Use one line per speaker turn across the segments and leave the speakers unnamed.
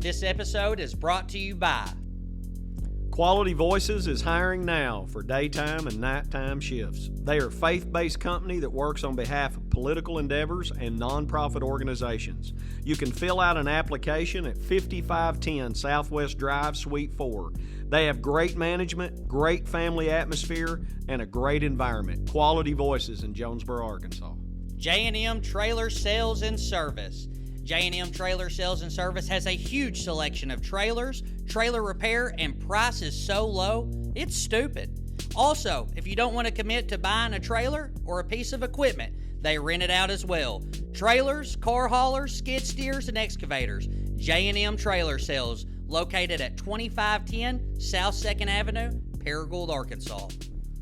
This episode is brought to you by
Quality Voices is hiring now for daytime and nighttime shifts. They are a faith-based company that works on behalf of political endeavors and nonprofit organizations. You can fill out an application at 5510 Southwest Drive, Suite 4. They have great management, great family atmosphere, and a great environment. Quality Voices in Jonesboro, Arkansas.
J&M Trailer Sales and Service. J&M Trailer Sales and Service has a huge selection of trailers, trailer repair, and prices so low, it's stupid. Also, if you don't want to commit to buying a trailer or a piece of equipment, they rent it out as well. Trailers, car haulers, skid steers, and excavators. J&M Trailer Sales, located at 2510 South 2nd Avenue, Paragould, Arkansas.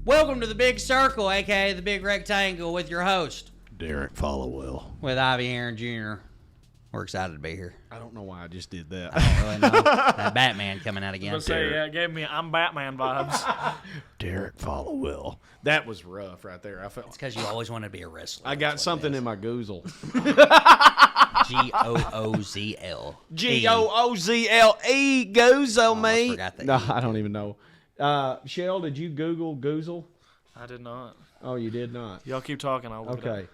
Welcome to the Big Circle, aka the Big Rectangle, with your host,
Derek Followell.
with Ivy Aaron Jr. We're excited to be here.
I don't know why I just did that.
I don't really know. That Batman coming out again.
I was gonna say, yeah, it gave me I'm Batman vibes.
Derek Followell. That was rough right there. I felt.
It's because you always wanted to be a wrestler.
I got something in my goozle.
Goozle.
Goozle, goozle me.
Forgot that
No,
E.
I don't even know. Shell, did you Google goozle?
I did not.
Oh, you did not.
Y'all keep talking. I'll look it up.
Okay.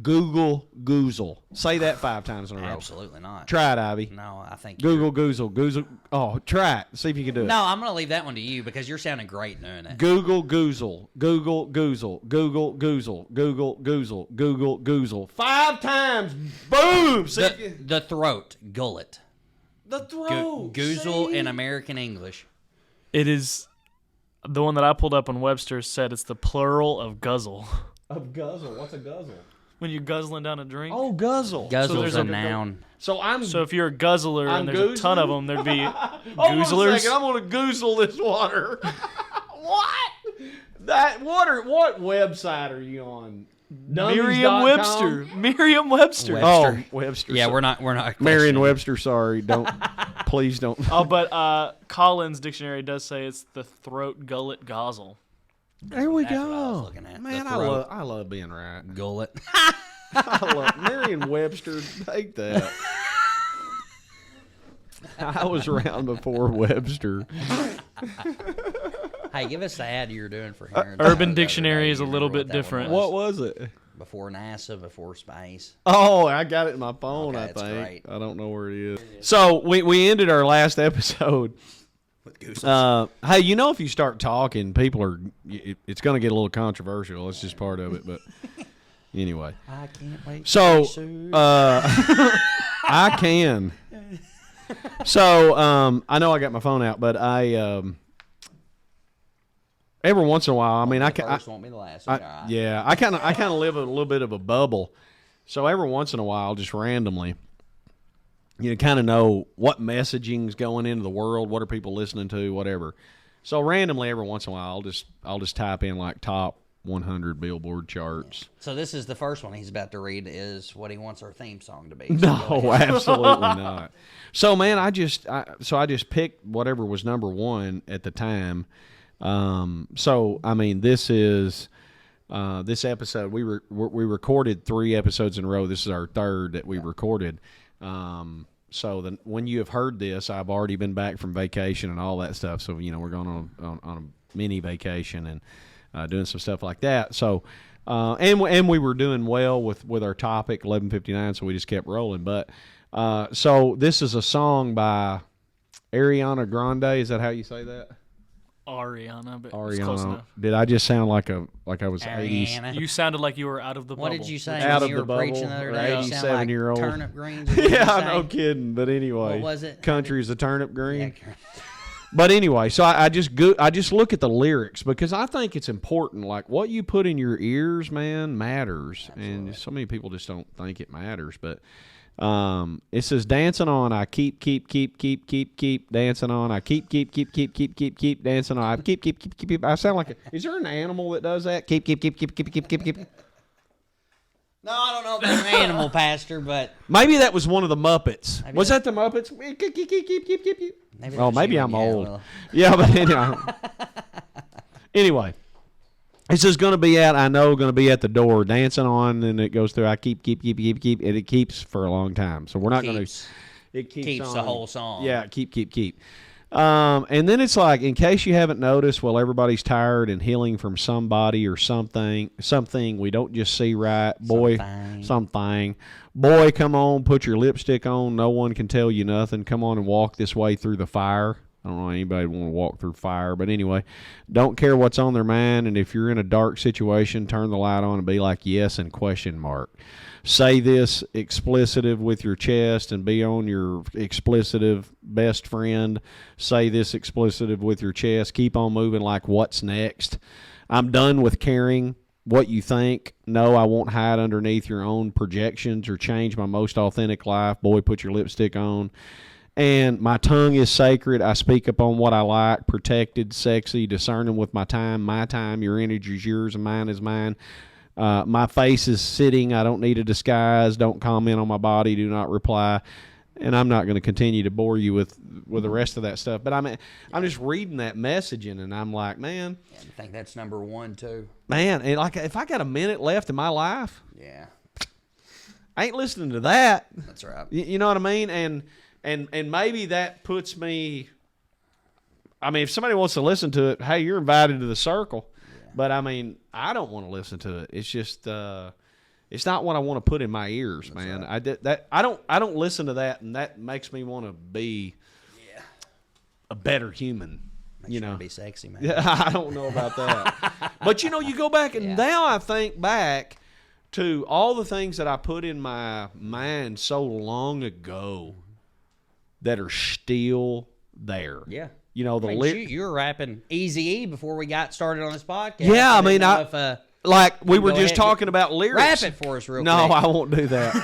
Google goozle. Say that 5 times in a row.
Absolutely not.
Try it, Ivy.
No, I think
Google goozle. Goozle. Oh, try it. See if you can do it.
No, I'm going to leave that one to you because you're sounding great doing it.
Google goozle. Google goozle. Google goozle. Google goozle. Google goozle. 5 times. Boom. See if you-
The throat. Gullet.
the throat.
Goozle
See?
in American English.
It is the one that I pulled up on Webster said it's the plural of guzzle.
Of guzzle. What's a guzzle?
When you're guzzling down a drink.
Oh, guzzle.
Guzzle's
there's
a
a-
noun.
So I'm.
So if you're a guzzler
I'm
and there's a ton of them, there'd be
Hold on a
goozlers.
second. I'm gonna goozle this water. What? That water? What website are you on?
Merriam-Webster. Merriam-Webster.
Web-
Oh,
Webster.
Webster.
Yeah,
sorry.
we're not.
Merriam-Webster. Sorry, don't. Please don't.
Oh, but Collins Dictionary does say it's the throat, gullet, gozzle.
There we
That's what I was
go.
looking at.
Man,
The
I
throat.
love being right.
Gullet.
I love Merriam-Webster. Take that. I was around before Webster.
Hey, give us the ad you were doing for here.
Urban Dictionary is a little bit different.
What was it?
Before NASA, before space.
Oh, I got it in my phone.
Okay,
I
it's
think.
great.
I don't know where it is. So we ended our last episode.
With goose.
Hey, you know, if you start talking, people are. It's going to get a little controversial. It's just part of it. But anyway,
I can't wait.
so
to see.
I can. So I know I got my phone out, but I every once in a while. I mean, I
The
can.
first won't be the last. All right.
Yeah, I kind of live a little bit of a bubble. So every once in a while, just randomly, you kind of know what messaging's going into the world, what are people listening to, whatever. So randomly, every once in a while, I'll just type in like top 100 Billboard charts.
So this is the first one he's about to read is what he wants our theme song to be. So go
No,
ahead.
absolutely not. So man, I just picked whatever was number one at the time. So I mean, this is this episode we recorded 3 episodes in a row. This is our 3rd that we recorded. So when you have heard this, I've already been back from vacation and all that stuff. So you know we're going on a mini vacation and doing some stuff like that. So and we were doing well with our topic 11:59. So we just kept rolling. But so this is a song by Ariana Grande. Is that how you say that?
Ariana, but it's close
Ariana.
enough.
Did I just sound like I was 80s?
Ariana.
You sounded like you were out of the
What
bubble.
did you say
Out
when
of
you
the
were
bubble,
preaching the other
or
day? You sound like
87-year-old.
turnip greens. What did you
Yeah,
say?
no kidding. But anyway,
What was it?
Country's a turnip green.
Yeah.
But anyway, so I just look at the lyrics because I think it's important. Like what you put in your ears, man, matters, and so many people just don't think it matters. But it says, "Dancing on, I keep dancing on, I keep dancing on, I keep." I sound like is there an animal that does that? Keep.
No, I don't know if that's an animal, Pastor, but
Maybe that was one of the Muppets.
Maybe
Was
that-
that the Muppets?
maybe
Oh,
that's
maybe
you.
I'm
Yeah,
old.
well,
Yeah, but anyway, this is going to be at. I know going to be at the door dancing on, and it goes through. I keep, and it keeps for a long time. So we're not going to.
keeps.
it
Keeps
on.
the whole song.
Yeah, keep. And then it's like, in case you haven't noticed, well, everybody's tired and healing from somebody or something we don't just see right. Boy, something. Boy, come on, put your lipstick on. No one can tell you nothing. Come on and walk this way through the fire. I don't know anybody want to walk through fire, but anyway, don't care what's on their mind. And if you're in a dark situation, turn the light on and be like, yes, and question mark. Say this explicitive with your chest and be on your explicitive best friend. Say this explicitive with your chest. Keep on moving like what's next. I'm done with caring what you think. No, I won't hide underneath your own projections or change my most authentic life. Boy, put your lipstick on. And my tongue is sacred. I speak upon what I like, protected, sexy, discerning with my time, your energy is yours, and mine is mine. My face is sitting. I don't need a disguise. Don't comment on my body. Do not reply. And I'm not going to continue to bore you with the rest of that stuff. But I'm just reading that messaging, and I'm like, man.
Yeah, I think that's number one, too.
Man, and like if I got a minute left in my life,
yeah,
I ain't listening to that.
That's right.
You know what I mean? And maybe that puts me. I mean, if somebody wants to listen to it, hey, you're invited to the circle. Yeah. But I mean, I don't want to listen to it. It's just, it's not what I want to put in my ears, that's man. Right. I don't listen to that, and that makes me want to be a better human.
Makes you know, be sexy, man.
Yeah, I don't know about that. But you know, you go back and now I think back to all the things that I put in my mind so long ago that are still there.
Yeah.
You know,
you were rapping Eazy-E before we got started on this podcast.
Yeah, I mean, like we were just talking about lyrics.
Rap it for us real quick.
No, I won't do that.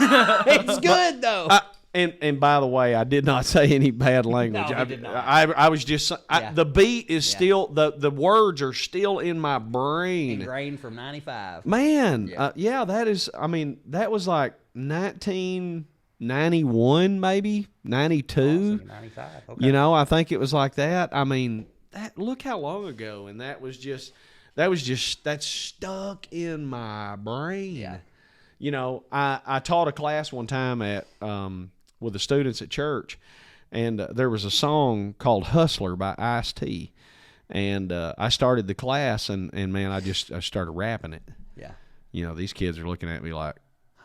It's good, though.
And by the way, I did not say any bad language.
No, you did not.
I was just the beat is still the words are still in my brain.
Ingrained from 95.
Man, that is. I mean, that was like 1991, maybe 92.
95. Okay.
You know, I think it was like that. I mean, look how long ago, and that's stuck in my brain.
Yeah.
You know, I taught a class one time at with the students at church, and there was a song called "Hustler" by Ice-T, and I started the class, and man, I started rapping it.
Yeah.
You know, these kids are looking at me like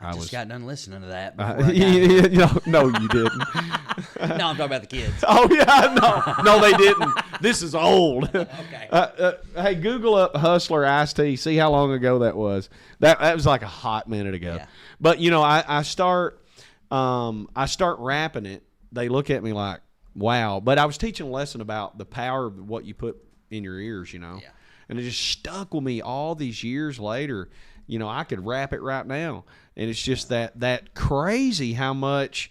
I just got done listening to that.
No, you didn't.
No, I'm talking about the kids.
Oh yeah, no, they didn't. This is old.
Okay.
Hey, Google up "Hustler" Ice-T. See how long ago that was. That was like a hot minute ago.
Yeah.
But you know, I start rapping it. They look at me like, wow. But I was teaching a lesson about the power of what you put in your ears. You know.
Yeah.
And it just stuck with me all these years later. You know, I could rap it right now. And it's just that crazy how much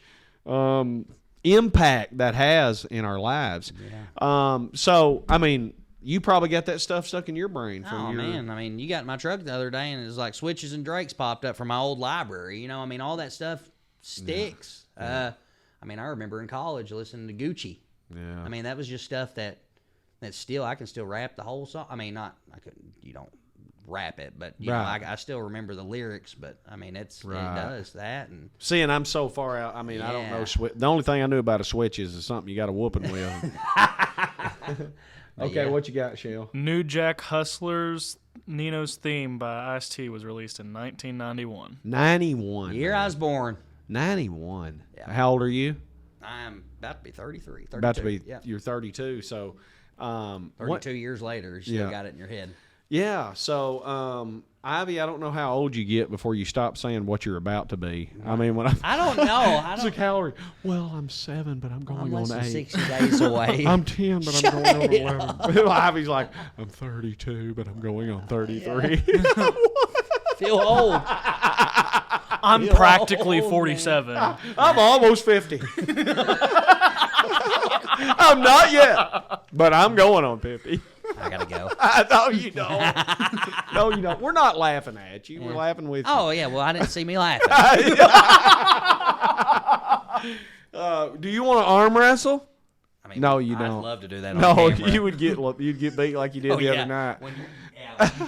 impact that has in our lives.
Yeah.
So, I mean, you probably got that stuff stuck in your brain.
Man. I mean, you got in my truck the other day, and it was like Switches and Drakes popped up from my old library. You know, I mean, all that stuff sticks. Yeah. I mean, I remember in college listening to Gucci.
Yeah.
I mean, that was just stuff that still, I can still rap the whole song. I mean, you don't rap it, but you know, I still remember the lyrics. But I mean, it does that. And
see, and I'm so far out. I mean, I don't know. The only thing I knew about a switch is something you got a whooping with. Okay, what you got, Shell?
New Jack Hustlers Nino's Theme by Ice-T was released in 1991.
91.
Year I was born.
91.
Yeah.
How old are you?
I'm about to be 33. 32.
About to be. Yeah. You're 32. So,
32 years later, you still got it in your head.
Yeah. So, Ivy, I don't know how old you get before you stop saying what you're about to be. I mean, when
I don't know.
It's like, how old are you? Well, I'm 7, but I'm going on 8.
60 days away.
I'm 10, but I'm going on 11. Ivy's like, I'm 32, but I'm going on 33.
Yeah. Feel old.
I'm practically 47.
I'm almost 50. I'm not yet, but I'm going on 50.
I gotta go.
No, you don't. No, you don't. We're not laughing at you. We're laughing with you.
Oh, yeah. Well, I didn't see me laughing.
Do you want to arm wrestle?
I mean,
no, you don't.
I'd love to do that.
No,
on camera.
you'd get beat like you did the other night.
When you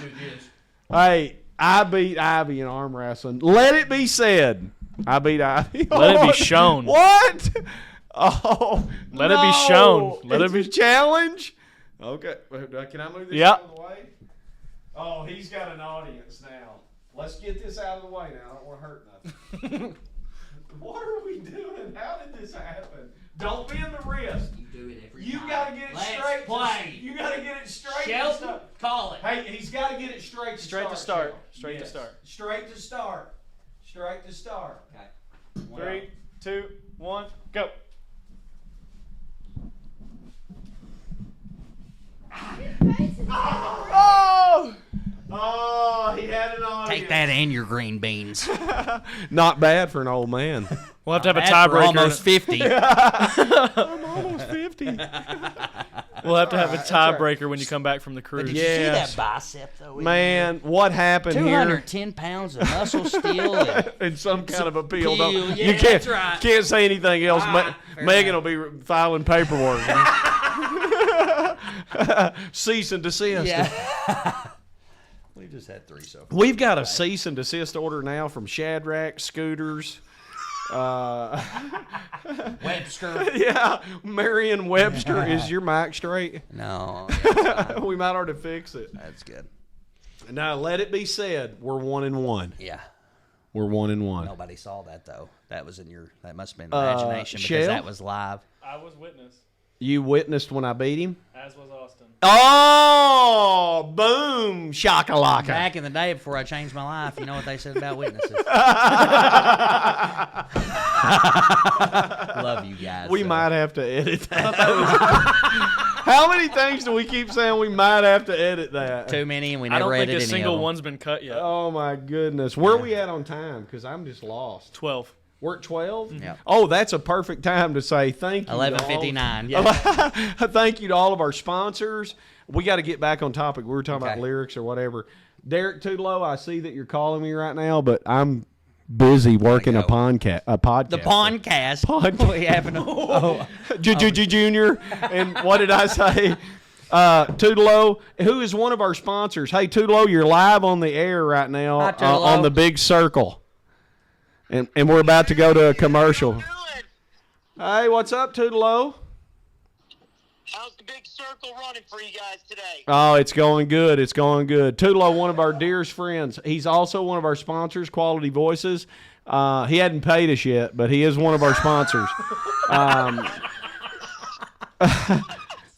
do this.
Hey, I beat Ivy in arm wrestling. Let it be said, I beat Ivy.
Let it be shown.
What? Oh,
Let it be shown. Let
It's
it be
a challenge. Okay, can I move this
Yep.
out of the way? Oh, he's got an audience now. Let's get this out of the way now. I don't want to hurt nothing. What are we doing? How did this happen? Don't bend the wrist.
You do it every
You
time.
gotta get it
Let's
straight.
play.
You gotta get it straight.
Shelton, call it.
Hey, he's got to get it straight to
Straight
start.
to start.
Shelton.
Straight to
Yes.
start.
Straight to start. Straight to start.
Okay.
3, 2, 1, go.
Oh! Oh, he had an audience.
Take that and your green beans.
Not bad for an old man.
We'll have to have a
Bad for
tiebreaker.
almost 50.
I'm almost 50.
We'll have to have a
That's all right.
tiebreaker when you come back from the cruise.
Did you
Yes.
see that bicep though?
Man, what happened here?
210 pounds of muscle steel. And
In some kind of appeal.
appeal,
Don't,
yeah,
you can't,
that's right.
can't say anything else.
Fair
Megan
enough.
will be filing paperwork. Cease and desist.
yeah. We just had 3 so far.
We've got a cease and desist order now from Shadrack Scooters.
Webster.
Yeah, Marion Webster. Is your mic straight?
No.
We might already fix it.
That's good.
Now, let it be said, we're 1-1.
Yeah.
We're 1-1.
Nobody saw that though. That was in your. That must have been imagination because
Shell?
that was live.
I was witness,
You witnessed when I beat him?
as was Austin.
Oh, boom, shakalaka.
Back in the day before I changed my life, you know what they said about witnesses. Love you guys.
We
so.
might have to edit that. How many things do we keep saying we might have to edit that?
Too many, and we
I
never
don't think
edited
a
any
single
of them.
one's been cut yet.
Oh, my goodness. Where are we at on time? Because I'm just lost.
12.
We're at 12?
Yep.
Oh, that's a perfect time to say thank you. to all-
11:59. Yeah.
Thank you to all of our sponsors. We got to get back on topic. We were talking about
Okay.
lyrics or whatever. Derek Tudlow, I see that you're calling me right now, but I'm busy working a
go.
podcast.
The Pondcast. We having a,
Junior. And what did I say? Tudlow, who is one of our sponsors. Hey, Tudlow, you're live on the air right now
Hi, Tudlow.
on the Big Circle. And we're about to go to a commercial. Hey, what's up, Tudlow?
How's the big circle running for you guys today?
Oh, it's going good. It's going good. Tudlow, one of our dearest friends. He's also one of our sponsors, Quality Voices. He hadn't paid us yet, but he is one of our sponsors.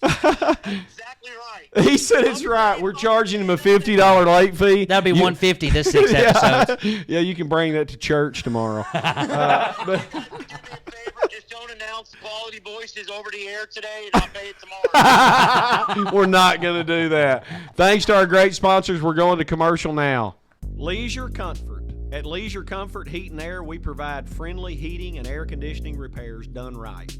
Exactly right.
He said it's right. We're charging him a $50 late fee.
that'll be
You-
150 this 6 episodes.
Yeah, you can bring that to church tomorrow.
Do me a favor, just don't announce Quality Voices over the air today, and I'll pay it tomorrow.
We're not going to do that. Thanks to our great sponsors, we're going to commercial now. Leisure Comfort. At Leisure Comfort Heat and Air, we provide friendly heating and air conditioning repairs done right.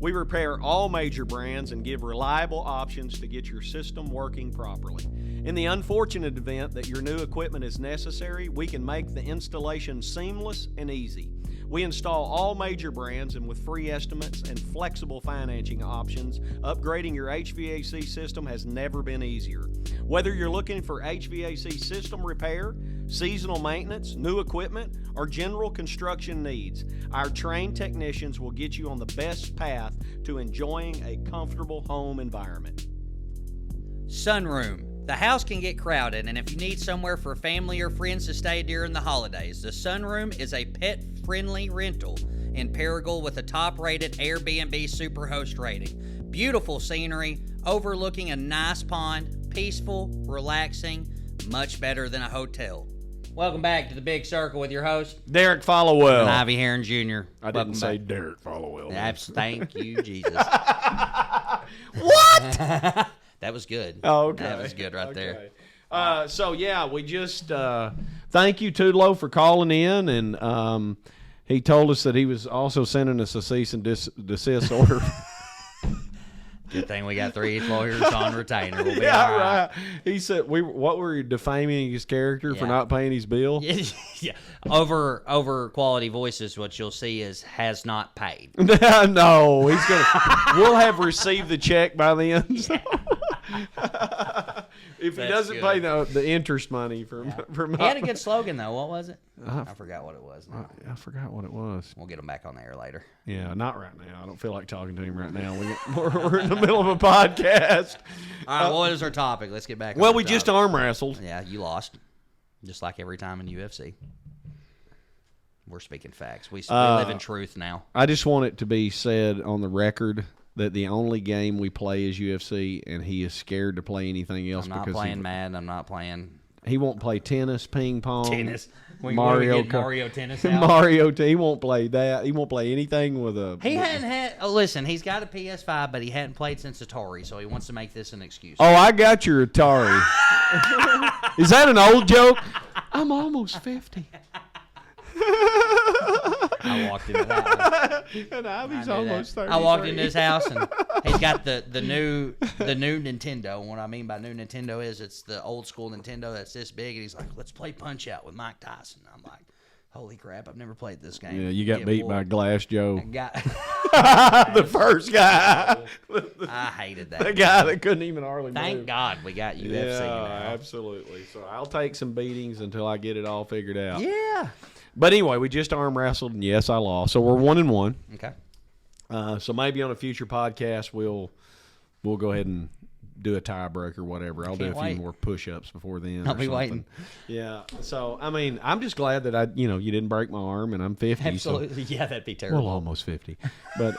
We repair all major brands and give reliable options to get your system working properly. In the unfortunate event that your new equipment is necessary, we can make the installation seamless and easy. We install all major brands, and with free estimates and flexible financing options, upgrading your HVAC system has never been easier. Whether you're looking for HVAC system repair, seasonal maintenance, new equipment, or general construction needs, our trained technicians will get you on the best path to enjoying a comfortable home environment.
Sunroom. The house can get crowded, and if you need somewhere for family or friends to stay during the holidays, the Sunroom is a pet-friendly rental in Paragould with a top-rated Airbnb Superhost rating. Beautiful scenery, overlooking a nice pond, peaceful, relaxing, much better than a hotel. Welcome back to the Big Circle with your host,
Derek Followell.
and Ivy Heron Jr.
I didn't
Welcome
say
back.
Derek Followell.
Thank you, Jesus.
What?
That was good.
Oh, okay.
That was good right there.
So yeah, we just thank you, Tudlow, for calling in, and he told us that he was also sending us a cease and desist order.
Good thing we got 3 lawyers on retainer. We'll be
Yeah,
all right.
right. He said what were you defaming his character for
Yeah.
not paying his bill?
Yeah. Over Quality Voices, what you'll see is has not paid.
No, he's gonna. We'll have received the check by then. So. If he
That's
doesn't
good.
pay the interest money for
He had a good slogan though. What was it? I forgot what it was. Now.
I forgot what it was.
We'll get him back on the air later.
Yeah, not right now. I don't feel like talking to him right now. We're in the middle of a podcast.
All right, what is our topic? Let's get back.
Well,
on
we
the
just
topic.
arm wrestled.
Yeah, you lost, just like every time in UFC. We're speaking facts. We live in truth now.
I just want it to be said on the record that the only game we play is UFC, and he is scared to play anything else
I'm not
because
playing Madden. I'm not playing
he won't play tennis, ping pong,
Mario
Mario
tennis. Out?
Mario. He won't play that. He won't play anything with a.
He hadn't had. Oh, listen, he's got a PS5, but he hadn't played since Atari, so he wants to make this an excuse.
Oh, I got your Atari. Is that an old joke? I'm almost 50.
I walked into that.
And Ivy's
I knew
almost
that.
30.
I walked into his house and he's got the new Nintendo. And what I mean by new Nintendo is it's the old school Nintendo that's this big. And he's like, "Let's play Punch Out with Mike Tyson." I'm like, "Holy crap! I've never played this game."
Yeah, you got
Get
beat by
whooped.
Glass Joe.
Got,
The first guy.
I hated
The
that.
guy that couldn't even hardly
Thank
move.
God we got UFC
Yeah,
now.
absolutely. So I'll take some beatings until I get it all figured out.
Yeah.
But anyway, we just arm wrestled, and yes, I lost. So we're 1-1.
Okay.
So maybe on a future podcast, we'll go ahead and do a tiebreaker or whatever. I'll do a
Can't
few
wait.
more push-ups before then.
I'll
or
be
something.
waiting.
Yeah. So I mean, I'm just glad that you didn't break my arm, and I'm 50.
Absolutely. Yeah, that'd be
So,
terrible.
well, almost 50. But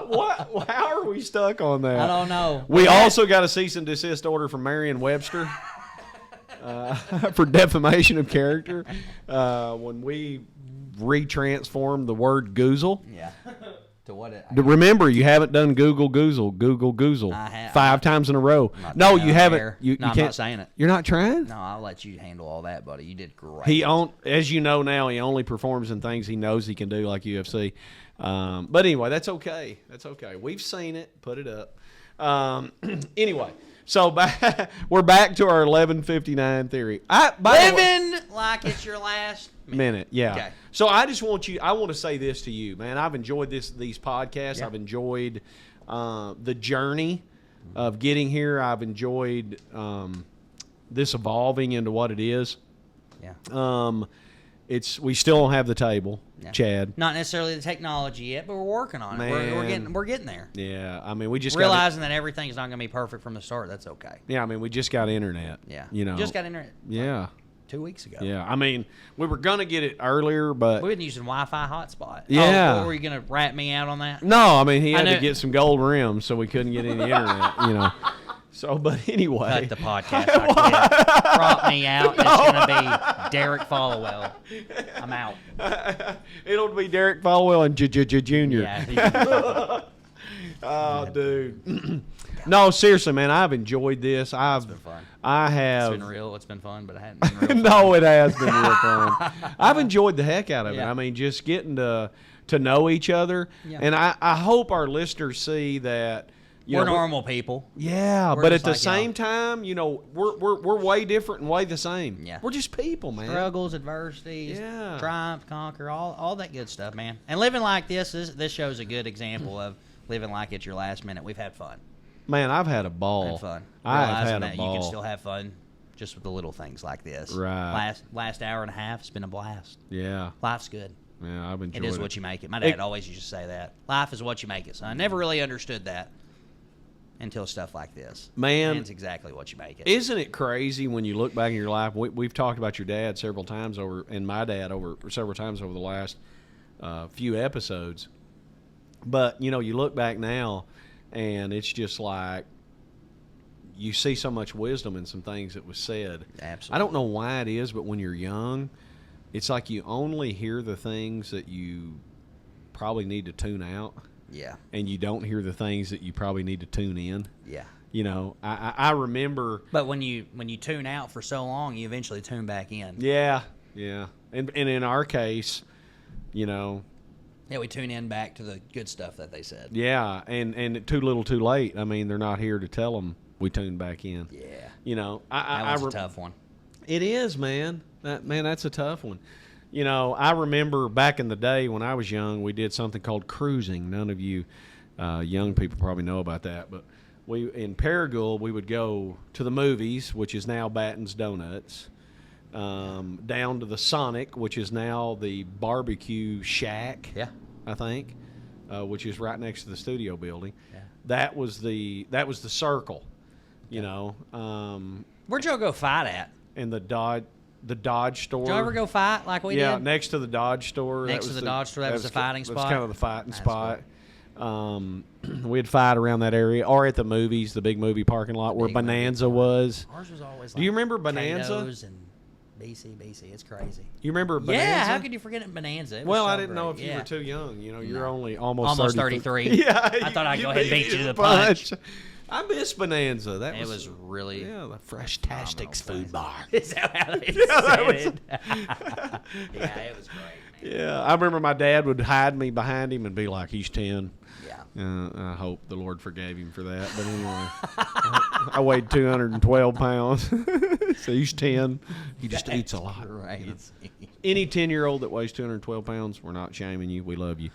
what? How are we stuck on that?
I don't know.
We also got a cease and desist order from Merriam-Webster for defamation of character when we retransformed the word goozle.
Yeah. To what?
Remember, you haven't done Google goozle
I have.
5 times in a row.
not
No,
doing
you
it
haven't.
there.
You
No, I'm
can't.
not saying it.
You're not trying?
No, I'll let you handle all that, buddy. You did great.
As you know now, he only performs in things he knows he can do, like UFC. But anyway, that's okay. That's okay. We've seen it. Put it up. Anyway, so we're back to our 11:59 theory. By the way-
Living like it's your last
minute. Yeah.
Okay.
So I want to say this to you, man. I've enjoyed these podcasts.
Yeah.
I've enjoyed the journey of getting here. I've enjoyed this evolving into what it is.
Yeah.
We still don't have the table,
Yeah.
Chad.
Not necessarily the technology yet, but we're working on it.
Man.
We're getting there.
Yeah. I mean, we just
Realizing that everything's not going to be perfect from the start. That's okay.
I mean, we just got internet.
Yeah.
You know.
Just got internet
Yeah.
2 weeks ago.
Yeah. I mean, we were gonna get it earlier, but
We've been using Wi-Fi hotspot.
Yeah.
Oh, were you going to rat me out on that?
no, I mean he
I
had to
know-
get some gold rims, so we couldn't get any internet. So, but anyway,
Cut the podcast. I quit. Prop me out. It's going to be Derek Followell. I'm out.
it'll be Derek Falwell and Junior.
Yeah.
Oh, dude. No, seriously, man, I've enjoyed this. It's
been fun.
I
It's
have.
been real. It's been fun, but it hadn't been real fun.
No, it has been real fun. I've enjoyed the heck out of it.
Yeah.
I mean, just getting to know each other,
Yeah.
and I hope our listeners see that.
We're normal people.
Yeah,
We're
but at
just
the
like
same time, we're way different and way the same.
Yeah.
We're just people, man.
Struggles, adversities,
Yeah.
triumph, conquer, all that good stuff, man. And living like this shows a good example of living like it's your last minute. We've had fun.
Man, I've had a ball.
Had fun.
I've
Realizing
had a
that
ball.
you can still have fun just with the little things like this.
Right.
Last hour and a half, it's been a blast.
Yeah,
Life's good.
yeah, I've enjoyed
It
it.
is what you make it. My dad always used to say that. Life is what you make it. So I never really understood that until stuff like this.
Man.
It's exactly what you make it.
Isn't it crazy when you look back in your life? We've talked about your dad several times and my dad several times over the last few episodes. But you look back now, and it's just like you see so much wisdom in some things that was said.
Absolutely.
I don't know why it is, but when you're young, it's like you only hear the things that you probably need to tune out,
Yeah.
and you don't hear the things that you probably need to tune in.
Yeah.
I remember.
But when you tune out for so long, you eventually tune back in.
Yeah, and in our case,
Yeah, we tune in back to the good stuff that they said.
yeah, and too little, too late. I mean, they're not here to tell them we tuned back in.
Yeah.
I
That was a tough one.
It is, man. That's a tough one. I remember back in the day when I was young, we did something called cruising. None of you young people probably know about that, but in Paragould, we would go to the movies, which is now Batten's Donuts, down to the Sonic, which is now the Barbecue Shack.
Yeah.
I think, which is right next to the studio building.
Yeah.
That was the circle, you know.
Where'd y'all go fight at?
In the Dodge store.
Did y'all ever go fight like we
Yeah,
did?
next to the Dodge store.
Next to the Dodge store, that was the fighting
That was
spot?
kind of the fighting
That's
spot. We'd fight around that area, or at the movies, the big movie parking lot where
Big movie
Bonanza was.
Ours was always.
Do you remember Bonanza?
Potatoes and BC. It's crazy.
You remember Bonanza?
Yeah, how could you forget it, Bonanza? It was
Well,
so
I didn't know if
great.
you
Yeah.
were too young. You know, you're
No.
only almost
33.
Yeah,
I thought I'd
you
go ahead and
beat
beat you
me
to the punch.
I miss Bonanza. That
It was really.
yeah, the Fresh Tastics
phenomenal
food bar.
Is that how they
that
said
was-
it? Yeah, it was great, man.
Yeah, I remember my dad would hide me behind him and be like, "He's 10."
Yeah.
I hope the Lord forgave him for that. But anyway, I weighed 212 pounds. So he's 10. He just eats a lot.
Right.
you know. Any 10-year-old that weighs 212 pounds, we're not shaming you. We love you.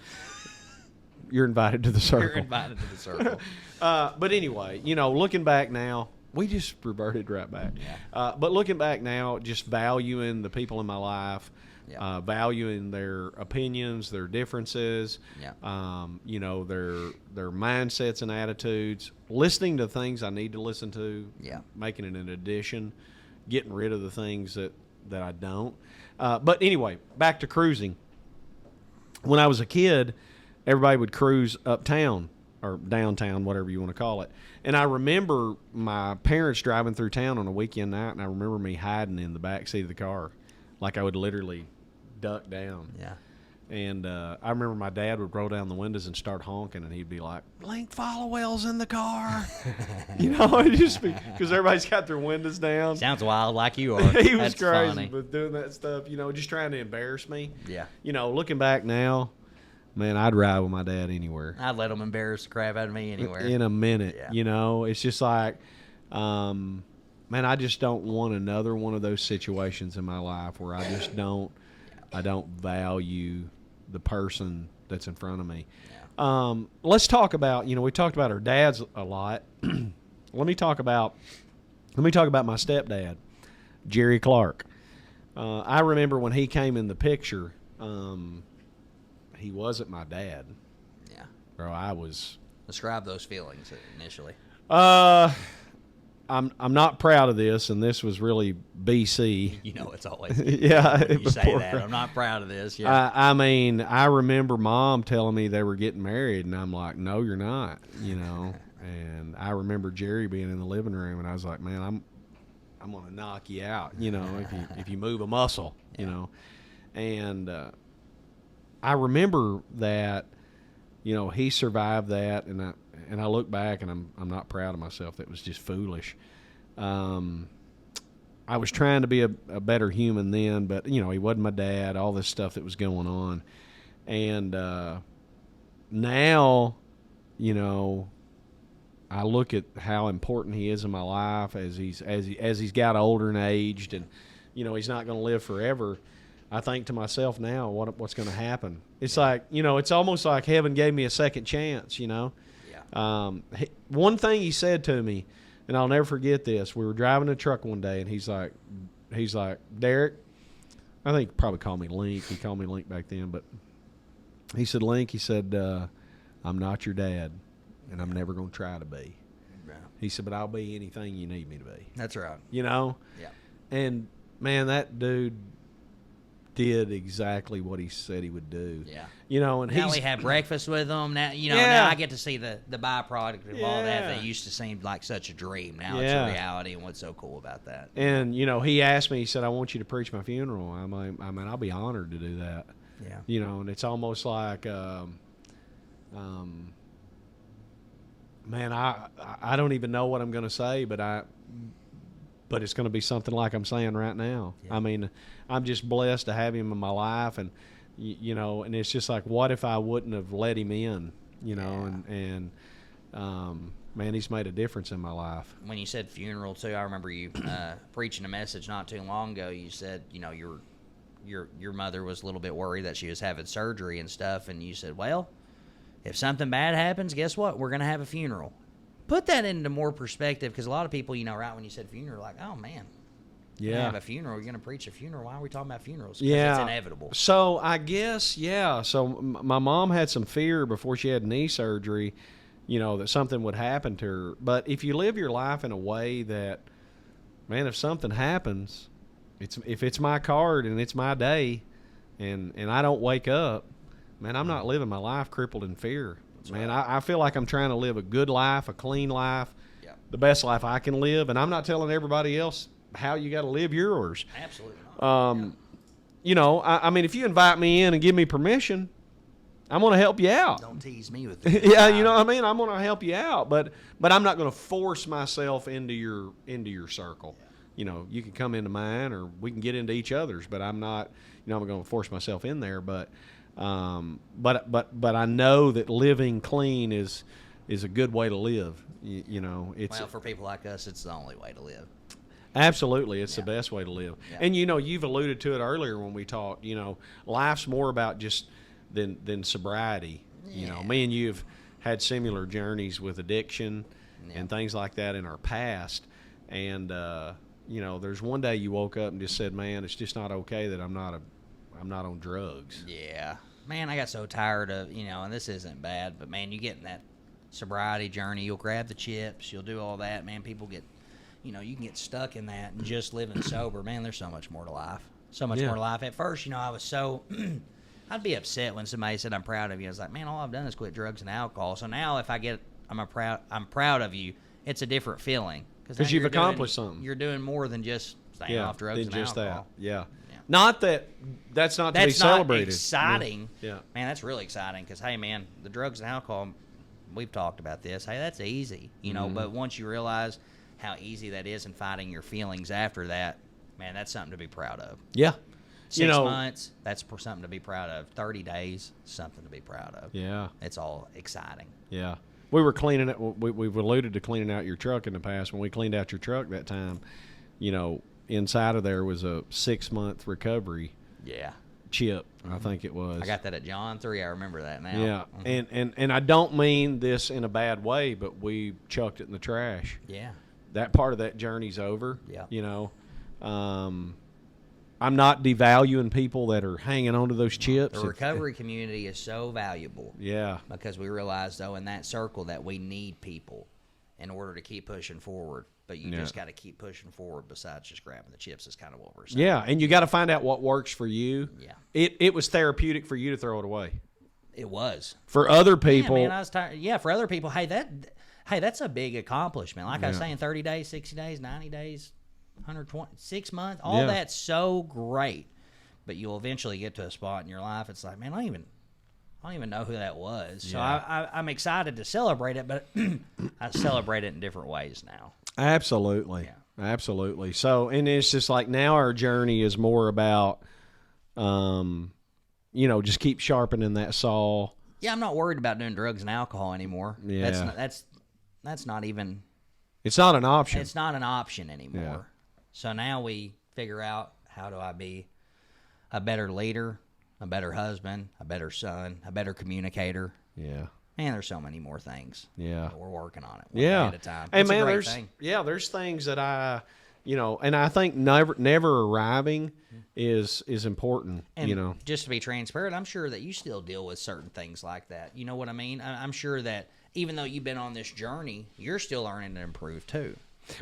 You're invited to the circle.
You're invited to the circle.
But anyway, you know, looking back now, we just reverted right back.
Yeah.
But looking back now, just valuing the people in my life,
Yeah.
valuing their opinions, their differences,
Yeah.
you know, their mindsets and attitudes, listening to things I need to listen to,
Yeah.
making it an addition, getting rid of the things that I don't. But anyway, back to cruising. When I was a kid, everybody would cruise uptown or downtown, whatever you want to call it. And I remember my parents driving through town on a weekend night, and I remember me hiding in the back seat of the car. Like I would literally duck down.
Yeah.
And I remember my dad would roll down the windows and start honking, and he'd be like, "Link Followell's in the car." You know, it just because everybody's got their windows down.
Sounds wild like you are.
He was
That's
crazy,
funny.
but doing that stuff, you know, just trying to embarrass me.
Yeah.
You know, looking back now, man, I'd ride with my dad anywhere.
I'd let them embarrass the crap out of me anywhere.
In a minute,
Yeah.
you know, it's just like, man, I just don't want another one of those situations in my life where I just don't value the person that's in front of me.
Yeah.
Let's talk about, you know, we talked about our dads a lot. Let me talk about my stepdad, Jerry Clark. I remember when he came in the picture, he wasn't my dad.
Yeah.
Bro, I was.
Describe those feelings initially.
I'm not proud of this, and this was really BC.
You know, it's always
Yeah,
you say
before-
that. I'm not proud of this. Yeah.
I mean, I remember Mom telling me they were getting married, and I'm like, "No, you're not," you know. And I remember Jerry being in the living room, and I was like, "Man, I'm gonna knock you out," you know, if you move a muscle, you know. And I remember that, you know, he survived that, and I look back and I'm not proud of myself. That was just foolish. I was trying to be a better human then, but you know, he wasn't my dad. All this stuff that was going on, and now, you know, I look at how important he is in my life as he's got older and aged, and you know, he's not going to live forever. I think to myself now, what's going to happen? It's like, you know, it's almost like heaven gave me a second chance, you know.
Yeah.
One thing he said to me, and I'll never forget this. We were driving a truck one day, and he's like, "Derek," I think he probably called me Link. He called me Link back then, but he said, "Link," he said, "I'm not your dad, and I'm never going to try to be."
Yeah.
He said, "But I'll be anything you need me to be."
That's right.
You know?
Yeah.
And, man, that dude did exactly what he said he would do.
Yeah.
You know, and
Now we have breakfast with them. Now now
Yeah.
I get to see the byproduct of all that.
Yeah.
That used to seem like such a dream. Now
Yeah.
it's a reality, and what's so cool about that?
And, you know, he asked me, he said, "I want you to preach my funeral." I'm like, I mean, I'll be honored to do that.
Yeah.
You know, and it's almost like, man, I don't even know what I'm going to say, but it's going to be something like I'm saying right now.
Yeah.
I mean, I'm just blessed to have him in my life, and you know, and it's just like, what if I wouldn't have let him in? You know,
Yeah.
and man, he's made a difference in my life.
When you said funeral too, I remember you preaching a message not too long ago. You said, you know, your mother was a little bit worried that she was having surgery and stuff, and you said, well, if something bad happens, guess what? We're gonna have a funeral. put that into more perspective, because a lot of people, right when you said funeral, like, oh man, you have a funeral, you're gonna preach a funeral. Why are we talking about funerals? 'Cause it's inevitable.
So I guess So my mom had some fear before she had knee surgery, that something would happen to her. But if you live your life in a way that, man, if something happens, if it's my card and it's my day, and I don't wake up, man, I'm not living my life crippled in fear. Man, I feel like I'm trying to live a good life, a clean life, the best life I can live, and I'm not telling everybody else how you got to live yours.
Absolutely not.
I mean, if you invite me in and give me permission, I'm going to help you out.
Don't tease me with it.
Yeah, you know what I mean? I'm going to help you out, but I'm not going to force myself into your circle. You can come into mine, or we can get into each other's, but I'm not, I'm going to force myself in there. But I know that living clean is a good way to live. It's
for people like us, it's the only way to live.
Absolutely, it's the best way to live.
Yeah.
And you've alluded to it earlier when we talked. Life's more about just than sobriety. Me and you've had similar journeys with addiction and things like that in our past. And there's one day you woke up and just said, "Man, it's just not okay that I'm not on drugs."
Yeah, man, I got so tired of and this isn't bad, but man, you get in that sobriety journey, you'll grab the chips, you'll do all that. Man, people get. You can get stuck in that and just living sober. Man, there's so much more to life. So much more to life. At first, I was so... I'd be upset when somebody said, I'm proud of you. I was like, man, all I've done is quit drugs and alcohol. So now if I get... I'm proud of you, it's a different feeling.
Because you've accomplished something.
You're doing more than just staying off drugs and
just
alcohol.
That. Yeah. Not that... That's not to be celebrated.
That's exciting.
Yeah.
Man, that's really exciting because, hey, man, the drugs and alcohol, we've talked about this. Hey, that's easy. But once you realize... how easy that is, and fighting your feelings after that, man, that's something to be proud of.
Yeah.
6 months, that's something to be proud of. 30 days, something to be proud of.
Yeah.
It's all exciting.
Yeah. We were cleaning it. We've alluded to cleaning out your truck in the past. When we cleaned out your truck that time, inside of there was a 6-month recovery.
Yeah.
Chip, I think it was.
I got that at John 3. I remember that now.
Yeah. And I don't mean this in a bad way, but we chucked it in the trash.
Yeah.
That part of that journey's over.
Yeah.
I'm not devaluing people that are hanging on to those chips.
The recovery community is so valuable.
Yeah.
Because we realize, though, in that circle that we need people in order to keep pushing forward. But you just got to keep pushing forward besides just grabbing the chips is kind of what we're saying.
Yeah, and you got to find out what works for you.
Yeah.
It was therapeutic for you to throw it away.
It was.
For other people.
Yeah, man, I was tired. Yeah, for other people, hey, that's a big accomplishment. Like I was saying, 30 days, 60 days, 90 days, 120, 6 months, all that's so great. But you'll eventually get to a spot in your life, it's like, man, I don't even know who that was. So I'm excited to celebrate it, but I celebrate it in different ways now.
Absolutely.
Yeah.
Absolutely. So, and it's just like now our journey is more about, just keep sharpening that saw.
Yeah, I'm not worried about doing drugs and alcohol anymore.
Yeah.
That's not even...
It's not an option.
It's not an option anymore.
Yeah.
So now we figure out, how do I be a better leader, a better husband, a better son, a better communicator?
Yeah.
Man, there's so many more things.
Yeah.
We're working on it.
One day
at a time.
Hey,
It's
man,
a great
there's
thing.
there's things that I, and I think never arriving is important.
And just to be transparent, I'm sure that you still deal with certain things like that. You know what I mean? I'm sure that even though you've been on this journey, you're still learning to improve too.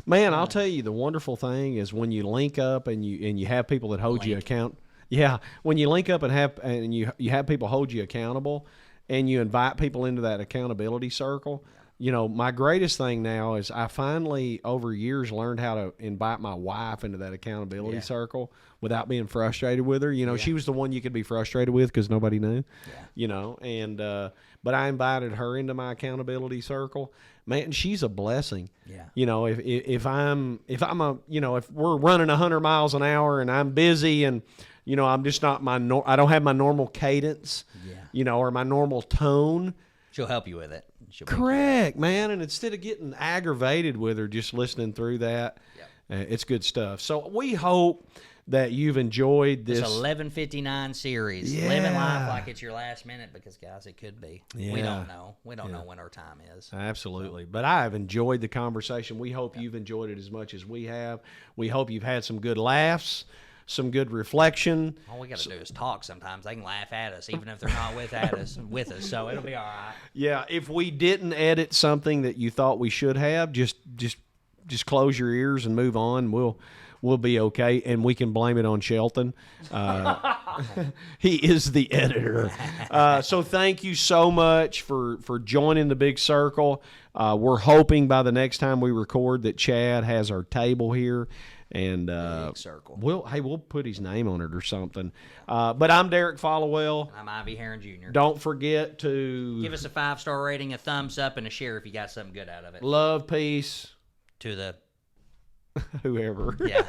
Man, I'll tell you, the wonderful thing is when you link up and you have people that hold you account. Yeah, when you link up and you have people hold you accountable, and you invite people into that accountability circle. My greatest thing now is I finally, over years, learned how to invite my wife into that accountability circle without being frustrated with her. She was the one you could be frustrated with because nobody knew, but I invited her into my accountability circle. Man, she's a blessing.
Yeah.
If we're running 100 miles an hour and I'm busy and, I'm just not I don't have my normal cadence, or my normal tone.
She'll help you with it.
Correct, man. And instead of getting aggravated with her just listening through that, it's good stuff. So we hope that you've enjoyed
This
this.
11:59 series.
Yeah.
Living life like it's your last minute because, guys, it could be. We
Yeah.
don't know. We don't know when our time is.
Absolutely. But I have enjoyed the conversation. We hope you've enjoyed it as much as we have. We hope you've had some good laughs, some good reflection.
All we got to do is talk sometimes. They can laugh at us, even if they're not with us. So it'll be all right.
Yeah, if we didn't edit something that you thought we should have, just close your ears and move on. We'll be okay, and we can blame it on Shelton. He is the editor. So thank you so much for joining the big circle. We're hoping by the next time we record that Chad has our table here, and
Big circle.
we'll put his name on it or something. But I'm Derek Followell.
I'm Ivy Heron Jr.
Don't forget to
Give us a 5-star rating, a thumbs up, and a share if you got something good out of it.
love, peace,
To the
whoever.
yeah.